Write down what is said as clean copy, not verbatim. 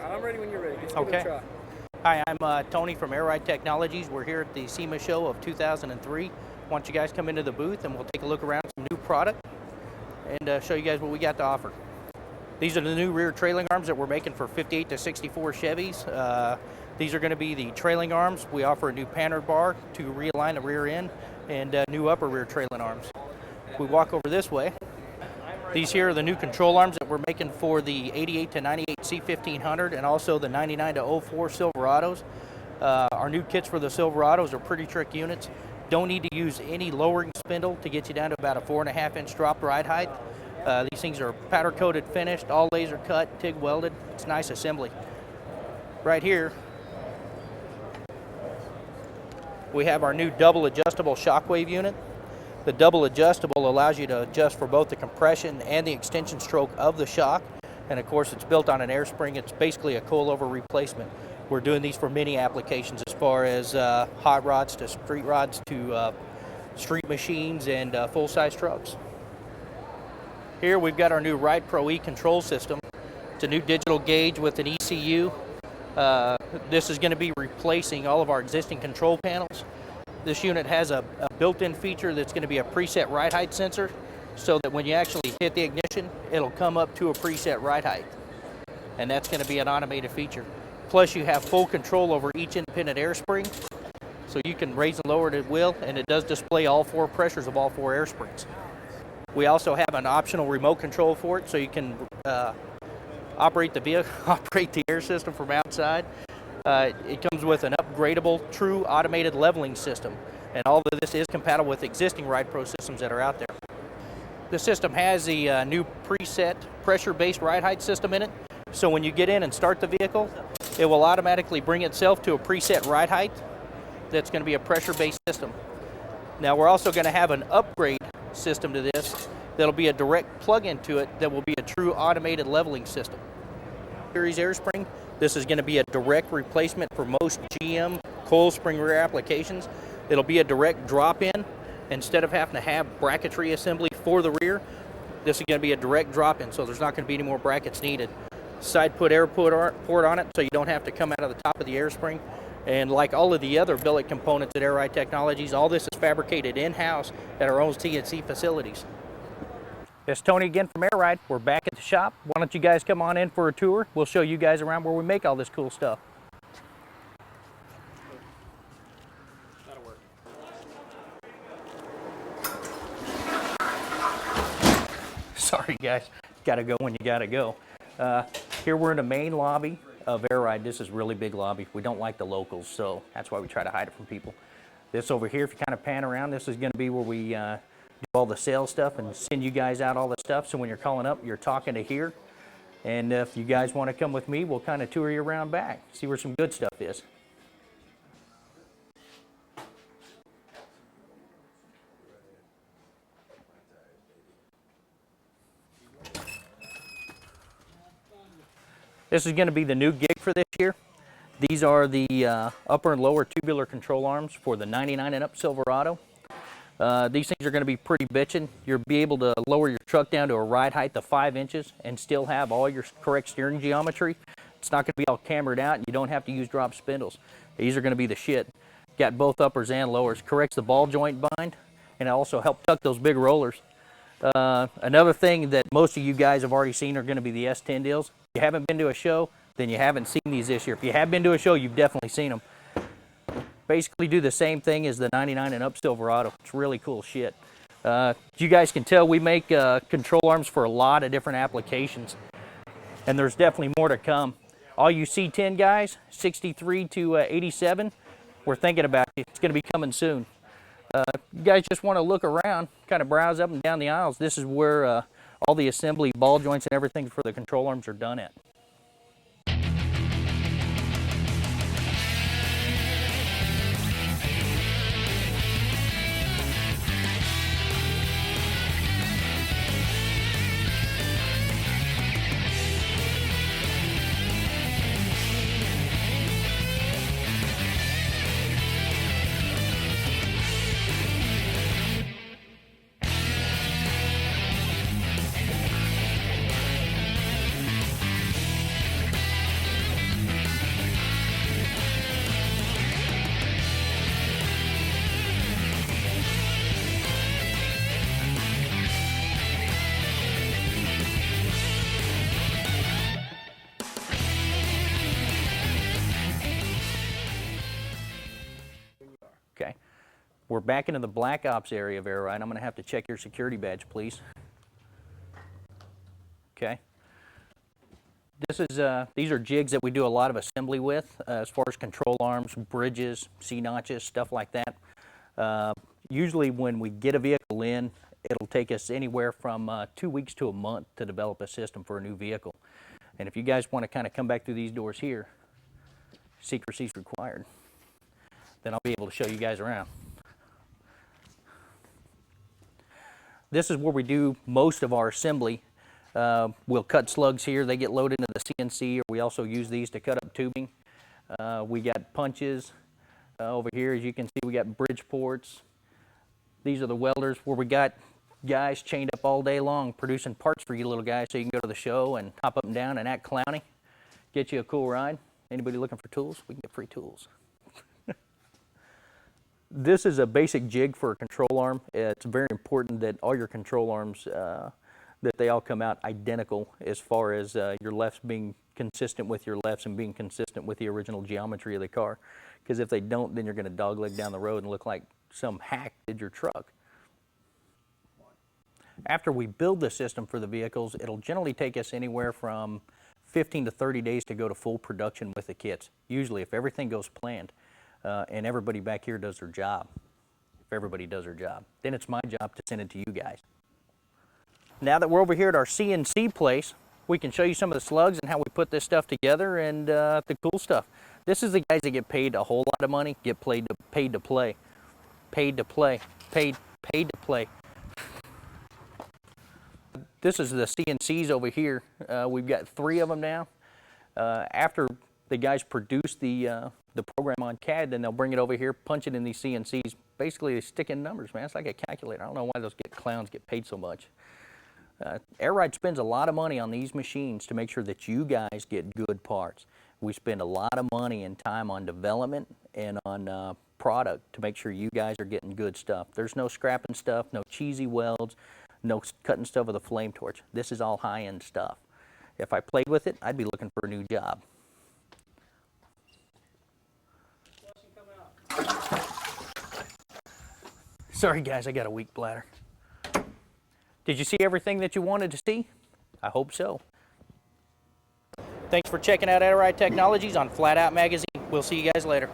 I'm ready when you're ready. Let's give it a try. Hi, I'm Tony from Air Ride Technologies. We're here at the SEMA show of 2003. Why don't you guys come into the booth and we'll take a look around some new product and show you guys what we got to offer. These are the new rear trailing arms that we're making for 58 to 64 Chevys. These are going to be the trailing arms. We offer a new panhard bar to realign the rear end and new upper rear trailing arms. If we walk over this way, these here are the new control arms that we're making for the 88 to 98 C1500 and also the 99 to 04 Silverados. Our new kits for the Silverados are pretty trick units. Don't need to use any lowering spindle to get you down to about a 4.5 inch drop ride height. These things are powder coated finished, all laser cut, TIG welded. It's nice assembly. Right here, we have our new double adjustable shockwave unit. The double adjustable allows you to adjust for both the compression and the extension stroke of the shock. And of course, it's built on an air spring. It's basically a coilover replacement. We're doing these for many applications as far as hot rods to street rods to street machines and full-size trucks. Here we've got our new Ride Pro E control system. It's a new digital gauge with an ECU. This is going to be replacing all of our existing control panels. This unit has a built-in feature that's going to be a preset ride height sensor, so that when you actually hit the ignition, it'll come up to a preset ride height. And that's going to be an automated feature. Plus you have full control over each independent air spring, so you can raise and lower it at will, and it does display all 4 pressures of all 4 air springs. We also have an optional remote control for it, so you can operate the vehicle, operate the air system from outside. It comes with an upgradable, true automated leveling system, and all of this is compatible with existing Ride Pro systems that are out there. The system has the new preset pressure-based ride height system in it, so when you get in and start the vehicle, it will automatically bring itself to a preset ride height that's going to be a pressure-based system. Now we're also going to have an upgrade system to this that'll be a direct plug-in to it that will be a true automated leveling system. Series air spring. This is going to be a direct replacement for most GM coil spring rear applications. It'll be a direct drop-in. Instead of having to have bracketry assembly for the rear, this is going to be a direct drop-in, so there's not going to be any more brackets needed. Side put air port on it, so you don't have to come out of the top of the air spring. And like all of the other billet components at Air Ride Technologies, all this is fabricated in-house at our own CNC facilities. It's Tony again from Air Ride. We're back at the shop. Why don't you guys come on in for a tour? We'll show you guys around where we make all this cool stuff. That'll work. Sorry guys, gotta go when you gotta go. Here we're in the main lobby of Air Ride. This is a really big lobby. We don't like the locals, so that's why we try to hide it from people. This over here, if you kind of pan around, this is going to be where we do all the sales stuff and send you guys out all the stuff. So when you're calling up, you're talking to here. And if you guys want to come with me, we'll kind of tour you around back, see where some good stuff is. This is going to be the new gig for this year. These are the upper and lower tubular control arms for the 99 and up Silverado. These things are going to be pretty bitchin'. You'll be able to lower your truck down to a ride height of 5 inches and still have all your correct steering geometry. It's not going to be all cambered out, and you don't have to use drop spindles. These are going to be the shit. Got both uppers and lowers. Corrects the ball joint bind, and it also helps tuck those big rollers. Another thing that most of you guys have already seen are going to be the S10 deals. If you haven't been to a show, then you haven't seen these this year. If you have been to a show, you've definitely seen them. Basically do the same thing as the 99 and up Silverado. It's really cool shit. You guys can tell we make control arms for a lot of different applications, and there's definitely more to come. All you C10 guys, 63 to 87, we're thinking about it. It's going to be coming soon. You guys just want to look around, kind of browse up and down the aisles. This is where all the assembly, ball joints, and everything for the control arms are done at. We're back into the Black Ops area of Arrowride. I'm going to have to check your security badge, please. Okay. These are jigs that we do a lot of assembly with, as far as control arms, bridges, C-notches, stuff like that. Usually when we get a vehicle in, it'll take us anywhere from 2 weeks to a month to develop a system for a new vehicle. And if you guys want to kind of come back through these doors here, secrecy is required. Then I'll be able to show you guys around. This is where we do most of our assembly. We'll cut slugs here. They get loaded into the CNC, or we also use these to cut up tubing. We got punches over here. As you can see, we got bridge ports. These are the welders where we got guys chained up all day long producing parts for you little guys, so you can go to the show and hop up and down and act clowny, get you a cool ride. Anybody looking for tools? We can get free tools. This is a basic jig for a control arm. It's very important that all your control arms, that they all come out identical, as far as your lefts being consistent with your lefts and being consistent with the original geometry of the car. Because if they don't, then you're going to dogleg down the road and look like some hack did your truck. After we build the system for the vehicles, it'll generally take us anywhere from 15 to 30 days to go to full production with the kits. Usually, if everything goes planned, and everybody back here does their job, if everybody does their job, then it's my job to send it to you guys. Now that we're over here at our CNC place, we can show you some of the slugs and how we put this stuff together and the cool stuff. This is the guys that get paid a whole lot of money, get paid to play. Paid to play. Paid to play. This is the CNCs over here. We've got 3 of them now. After the guys produce the program on CAD, then they'll bring it over here, punch it in these CNCs. Basically, they stick in numbers, man. It's like a calculator. I don't know why those clowns get paid so much. Arrowride spends a lot of money on these machines to make sure that you guys get good parts. We spend a lot of money and time on development and on product to make sure you guys are getting good stuff. There's no scrapping stuff, no cheesy welds, no cutting stuff with a flame torch. This is all high-end stuff. If I played with it, I'd be looking for a new job. Sorry guys, I got a weak bladder. Did you see everything that you wanted to see? I hope so. Thanks for checking out Arrowride Technologies on Flat Out Magazine. We'll see you guys later.